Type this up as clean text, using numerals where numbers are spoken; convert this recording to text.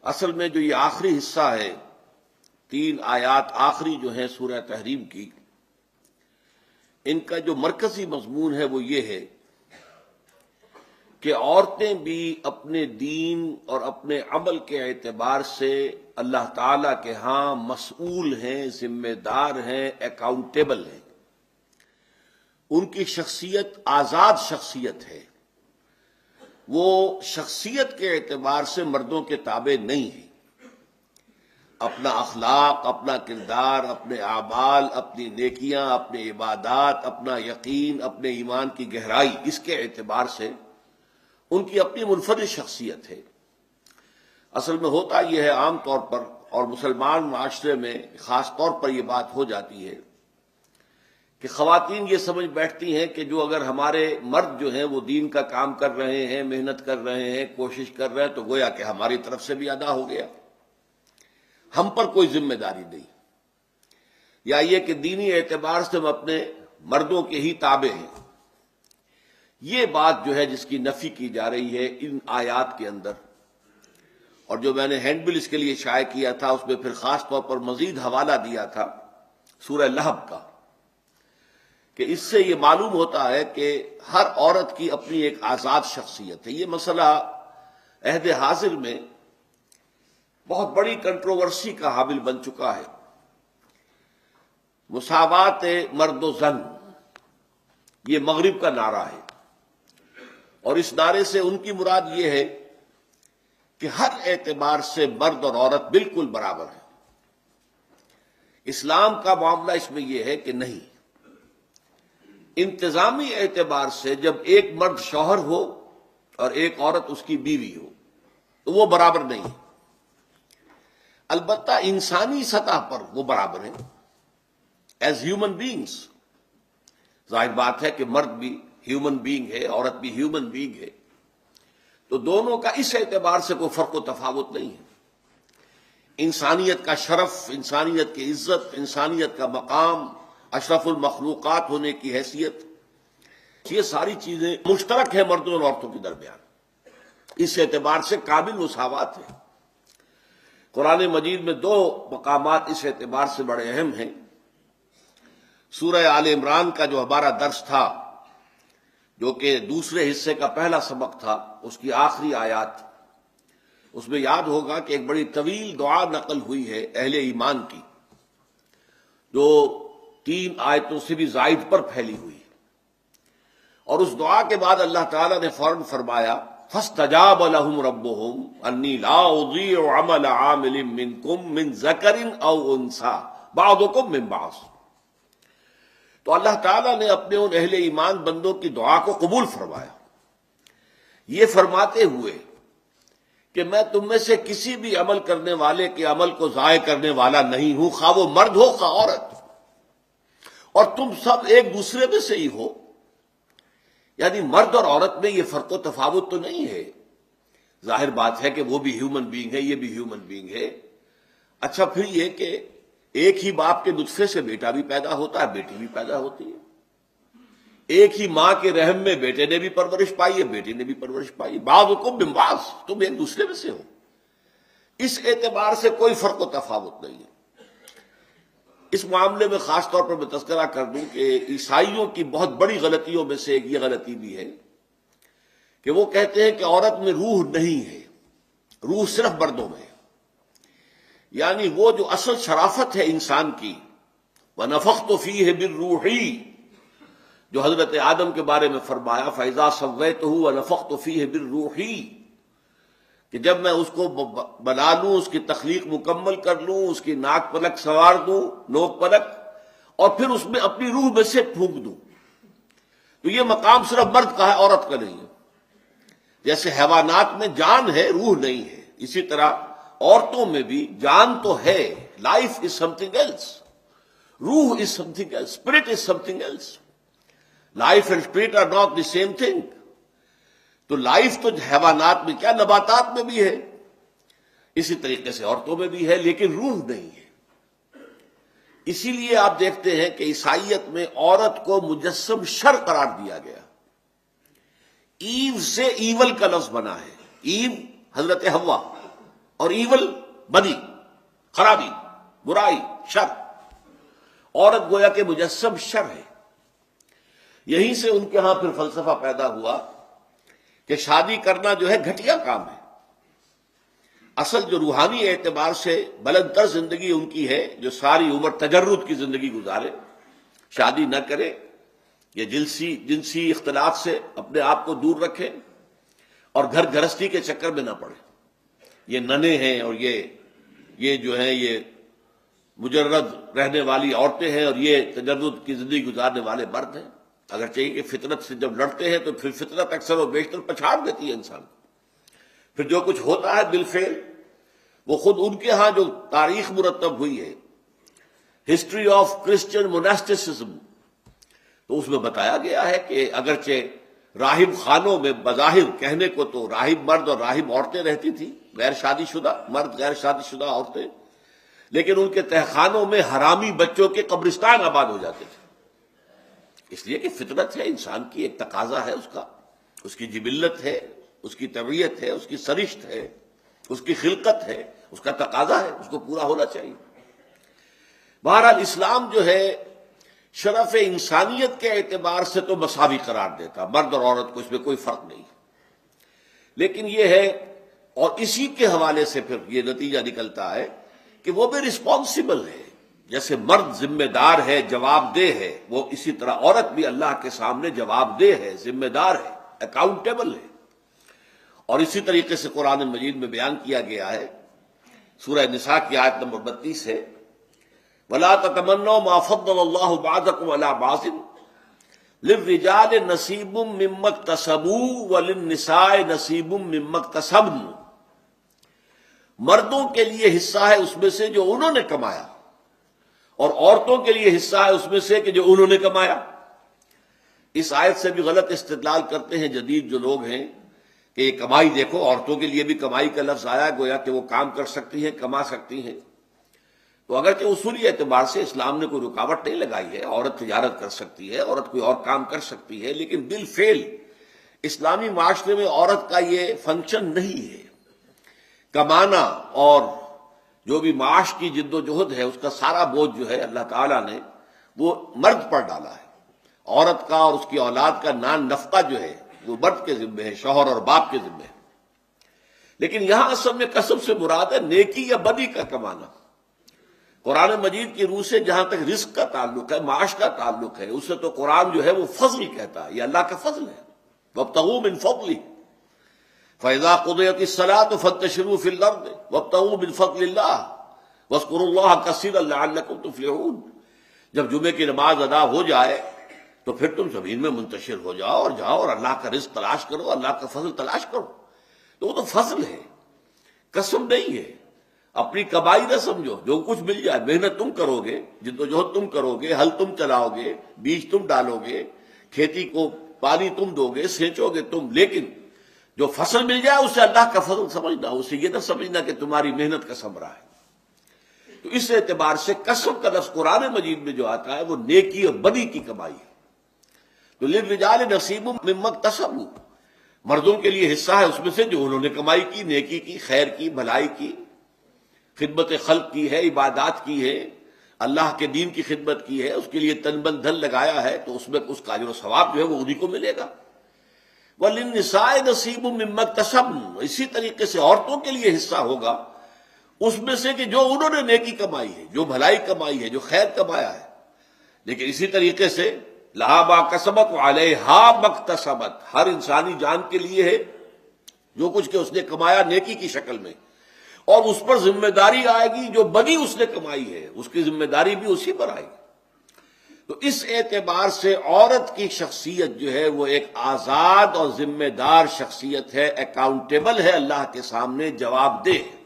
اصل میں جو یہ آخری حصہ ہے، 3 آیات آخری جو ہیں سورہ تحریم کی، ان کا جو مرکزی مضمون ہے وہ یہ ہے کہ عورتیں بھی اپنے دین اور اپنے عمل کے اعتبار سے اللہ تعالی کے ہاں مسئول ہیں، ذمہ دار ہیں، اکاؤنٹیبل ہیں۔ ان کی شخصیت آزاد شخصیت ہے، وہ شخصیت کے اعتبار سے مردوں کے تابع نہیں ہے۔ اپنا اخلاق، اپنا کردار، اپنے اعمال، اپنی نیکیاں، اپنے عبادات، اپنا یقین، اپنے ایمان کی گہرائی، اس کے اعتبار سے ان کی اپنی منفرد شخصیت ہے۔ اصل میں ہوتا یہ ہے عام طور پر، اور مسلمان معاشرے میں خاص طور پر یہ بات ہو جاتی ہے کہ خواتین یہ سمجھ بیٹھتی ہیں کہ جو اگر ہمارے مرد جو ہیں وہ دین کا کام کر رہے ہیں، محنت کر رہے ہیں، کوشش کر رہے ہیں، تو گویا کہ ہماری طرف سے بھی ادا ہو گیا، ہم پر کوئی ذمہ داری نہیں، یا یہ کہ دینی اعتبار سے ہم اپنے مردوں کے ہی تابع ہیں۔ یہ بات جو ہے جس کی نفی کی جا رہی ہے ان آیات کے اندر، اور جو میں نے ہینڈ بل اس کے لیے شائع کیا تھا اس میں پھر خاص طور پر مزید حوالہ دیا تھا سورہ لہب کا، کہ اس سے یہ معلوم ہوتا ہے کہ ہر عورت کی اپنی ایک آزاد شخصیت ہے۔ یہ مسئلہ عہد حاضر میں بہت بڑی کنٹروورسی کا حامل بن چکا ہے۔ مساوات مرد و زن، یہ مغرب کا نعرہ ہے، اور اس نعرے سے ان کی مراد یہ ہے کہ ہر اعتبار سے مرد اور عورت بالکل برابر ہیں۔ اسلام کا معاملہ اس میں یہ ہے کہ نہیں، انتظامی اعتبار سے جب ایک مرد شوہر ہو اور ایک عورت اس کی بیوی ہو تو وہ برابر نہیں ہے۔ البتہ انسانی سطح پر وہ برابر ہیں، ایز ہیومن بینگز۔ ظاہر بات ہے کہ مرد بھی ہیومن بینگ ہے، عورت بھی ہیومن بینگ ہے، تو دونوں کا اس اعتبار سے کوئی فرق و تفاوت نہیں ہے۔ انسانیت کا شرف، انسانیت کی عزت، انسانیت کا مقام، اشرف المخلوقات ہونے کی حیثیت، یہ ساری چیزیں مشترک ہیں مردوں اور عورتوں کے درمیان۔ اس اعتبار سے قابل مساوات ہے۔ قرآن مجید میں 2 مقامات اس اعتبار سے بڑے اہم ہیں۔ سورہ آل عمران کا جو ہمارا درس تھا، جو کہ دوسرے حصے کا پہلا سبق تھا، اس کی آخری آیات، اس میں یاد ہوگا کہ ایک بڑی طویل دعا نقل ہوئی ہے اہل ایمان کی، جو 3 آیتوں سے بھی زائد پر پھیلی ہوئی، اور اس دعا کے بعد اللہ تعالیٰ نے فوراً فرمایا فَاسْتَجَابَ لَهُمْ رَبُّهُمْ أَنِّي لَا أُضِيعُ عَمَلَ عَامِلٍ مِّنكُم مِّن ذَكَرٍ أَوْ أُنثَىٰ بَعْضُكُم مِّن بَعْضٍ۔ تو اللہ تعالیٰ نے اپنے ان اہل ایمان بندوں کی دعا کو قبول فرمایا، یہ فرماتے ہوئے کہ میں تم میں سے کسی بھی عمل کرنے والے کے عمل کو ضائع کرنے والا نہیں ہوں، خواہ وہ مرد ہو خواہ عورت، اور تم سب ایک دوسرے میں سے ہی ہو۔ یعنی مرد اور عورت میں یہ فرق و تفاوت تو نہیں ہے، ظاہر بات ہے کہ وہ بھی ہیومن بینگ ہے، یہ بھی ہیومن بینگ ہے۔ اچھا، پھر یہ کہ ایک ہی باپ کے نطفے سے بیٹا بھی پیدا ہوتا ہے، بیٹی بھی پیدا ہوتی ہے، ایک ہی ماں کے رحم میں بیٹے نے بھی پرورش پائی ہے، بیٹی نے بھی پرورش پائی، بعضکم من بعض، تم ایک دوسرے میں سے ہو۔ اس اعتبار سے کوئی فرق و تفاوت نہیں ہے۔ اس معاملے میں خاص طور پر میں تذکرہ کر دوں کہ عیسائیوں کی بہت بڑی غلطیوں میں سے ایک یہ غلطی بھی ہے کہ وہ کہتے ہیں کہ عورت میں روح نہیں ہے، روح صرف مردوں میں ہے۔ یعنی وہ جو اصل شرافت ہے انسان کی، وَنَفَخْتُ فِيهِ بِالرُّوحِ، جو حضرت آدم کے بارے میں فرمایا فَإِذَا سَوَّيْتُهُ وَنَفَخْتُ فِيهِ بِالرُّوحِ، کہ جب میں اس کو بنا لوں، اس کی تخلیق مکمل کر لوں، اس کی ناک پلک سنوار دوں، نوک پلک، اور پھر اس میں اپنی روح میں سے پھونک دوں، تو یہ مقام صرف مرد کا ہے، عورت کا نہیں ہے۔ جیسے حیوانات میں جان ہے، روح نہیں ہے، اسی طرح عورتوں میں بھی جان تو ہے، life is something else, روح is something else, spirit is something else. Life and spirit are not the same thing. تو لائف تو حیوانات میں کیا، نباتات میں بھی ہے، اسی طریقے سے عورتوں میں بھی ہے، لیکن روح نہیں ہے۔ اسی لیے آپ دیکھتے ہیں کہ عیسائیت میں عورت کو مجسم شر قرار دیا گیا۔ ایو سے ایول کا لفظ بنا ہے، ایو حضرت حوا، اور ایول بدی، خرابی، برائی، شر. عورت گویا کہ مجسم شر ہے. یہیں سے ان کے ہاں پھر فلسفہ پیدا ہوا کہ شادی کرنا جو ہے گھٹیا کام ہے. اصل جو روحانی اعتبار سے بلند تر زندگی ان کی ہے جو ساری عمر تجرد کی زندگی گزارے، شادی نہ کرے، یہ جنسی اختلاط سے اپنے آپ کو دور رکھے اور گھر گھرستی کے چکر میں نہ پڑے. یہ ننے ہیں اور یہ جو ہیں یہ مجرد رہنے والی عورتیں ہیں اور یہ تجرد کی زندگی گزارنے والے مرد ہیں. اگر چاہیے کہ فطرت سے جب لڑتے ہیں تو پھر فطرت اکثر و بیشتر پچھاڑ دیتی ہے انسان کو. پھر جو کچھ ہوتا ہے بالفعل وہ خود ان کے ہاں جو تاریخ مرتب ہوئی ہے، ہسٹری آف کرسچن موناسٹسزم، تو اس میں بتایا گیا ہے کہ اگرچہ راہب خانوں میں بظاہر کہنے کو تو راہب مرد اور راہب عورتیں رہتی تھی، غیر شادی شدہ مرد، غیر شادی شدہ عورتیں، لیکن ان کے تہخانوں میں حرامی بچوں کے قبرستان آباد ہو جاتے تھے. اس لیے کہ فطرت ہے انسان کی، ایک تقاضا ہے اس کی جبلت ہے، اس کی طبیعت ہے، اس کی سرشت ہے، اس کی خلقت ہے، اس کا تقاضا ہے، اس کو پورا ہونا چاہیے. بہرحال اسلام جو ہے شرف انسانیت کے اعتبار سے تو مساوی قرار دیتا، مرد اور عورت کو اس میں کوئی فرق نہیں. لیکن یہ ہے، اور اسی کے حوالے سے پھر یہ نتیجہ نکلتا ہے کہ وہ بھی رسپانسبل ہے. جیسے مرد ذمہ دار ہے، جواب دہ ہے، وہ اسی طرح عورت بھی اللہ کے سامنے جواب دہ ہے، ذمہ دار ہے، اکاؤنٹیبل ہے. اور اسی طریقے سے قرآن مجید میں بیان کیا گیا ہے، سورہ نساء کی آیت نمبر 32 ہے، وَلَا تَتَمَنَّوْا مَا فَضَّلَ اللَّهُ بَعْضَكُمْ عَلَىٰ بَعْضٍ لِلرِّجَالِ نَصِيبٌ مِّمَّا اكْتَسَبُوا وَلِلنِّسَاءِ نَصِيبٌ مِّمَّا اكْتَسَبْنَ. مردوں کے لیے حصہ ہے اس میں سے جو انہوں نے کمایا، اور عورتوں کے لیے حصہ ہے اس میں سے کہ جو انہوں نے کمایا. اس آیت سے بھی غلط استدلال کرتے ہیں جدید جو لوگ ہیں کہ یہ کمائی دیکھو، عورتوں کے لیے بھی کمائی کا لفظ آیا، گویا کہ وہ کام کر سکتی ہیں، کما سکتی ہیں. تو اگرچہ اصولی اعتبار سے اسلام نے کوئی رکاوٹ نہیں لگائی ہے، عورت تجارت کر سکتی ہے، عورت کوئی اور کام کر سکتی ہے، لیکن بالفعل اسلامی معاشرے میں عورت کا یہ فنکشن نہیں ہے. کمانا اور جو بھی معاش کی جد و جہد ہے اس کا سارا بوجھ جو ہے اللہ تعالیٰ نے وہ مرد پر ڈالا ہے. عورت کا اور اس کی اولاد کا نان نفقہ جو ہے وہ مرد کے ذمہ ہے، شوہر اور باپ کے ذمہ ہے. لیکن یہاں اصل میں کسب سے مراد ہے نیکی یا بدی کا کمانا. قرآن مجید کی روح سے جہاں تک رزق کا تعلق ہے، معاش کا تعلق ہے، اس سے تو قرآن جو ہے وہ فضل کہتا ہے، یہ اللہ کا فضل ہے. وابتغوا من فضلہ فإذا قضيت الصلاة فانتشروا في الأرض وابتغوا من فضل الله واذكروا الله كثيرا لعلكم تفلحون. جب جمعے کی نماز ادا ہو جائے تو پھر تم زمین میں منتشر ہو جاؤ اور اللہ کا رزق تلاش کرو، اللہ کا فضل تلاش کرو. تو وہ تو فضل ہے، قسم نہیں ہے. اپنی کمائی نہ سمجھو، جو کچھ مل جائے محنت تم کرو گے، جدوجہد تم کرو گے، ہل تم چلاؤ گے، بیج تم ڈالو گے، کھیتی کو پانی تم دو گے، سینچو گے تم، لیکن جو فصل مل جائے اسے اللہ کا فضل سمجھنا، اسے یہ نہ سمجھنا کہ تمہاری محنت کا ثمرہ ہے. تو اس اعتبار سے قسم کا لفظ قرآن مجید میں جو آتا ہے وہ نیکی اور بدی کی کمائی ہے. تو للرجال نصیب مما اکتسبوا، مردوں کے لیے حصہ ہے اس میں سے جو انہوں نے کمائی کی، نیکی کی، خیر کی، بھلائی کی، خدمت خلق کی ہے، عبادات کی ہے، اللہ کے دین کی خدمت کی ہے، اس کے لیے تن من دھن لگایا ہے، تو اس میں اس کا اجر و ثواب جو ہے وہ انہی کو ملے گا. وَلِلنِّسَاءِ نَصِيبٌ مِّمَّا اكْتَسَبْنَ، اسی طریقے سے عورتوں کے لیے حصہ ہوگا اس میں سے کہ جو انہوں نے نیکی کمائی ہے، جو بھلائی کمائی ہے، جو خیر کمایا ہے. لیکن اسی طریقے سے لَهَا مَا كَسَبَتْ وَعَلَيْهَا مَا اكْتَسَبَتْ، ہر انسانی جان کے لیے ہے جو کچھ کہ اس نے کمایا نیکی کی شکل میں، اور اس پر ذمہ داری آئے گی جو بدی اس نے کمائی ہے، اس کی ذمہ داری بھی اسی پر آئے گی. تو اس اعتبار سے عورت کی شخصیت جو ہے وہ ایک آزاد اور ذمہ دار شخصیت ہے، اکاؤنٹیبل ہے اللہ کے سامنے، جواب دہ ہے.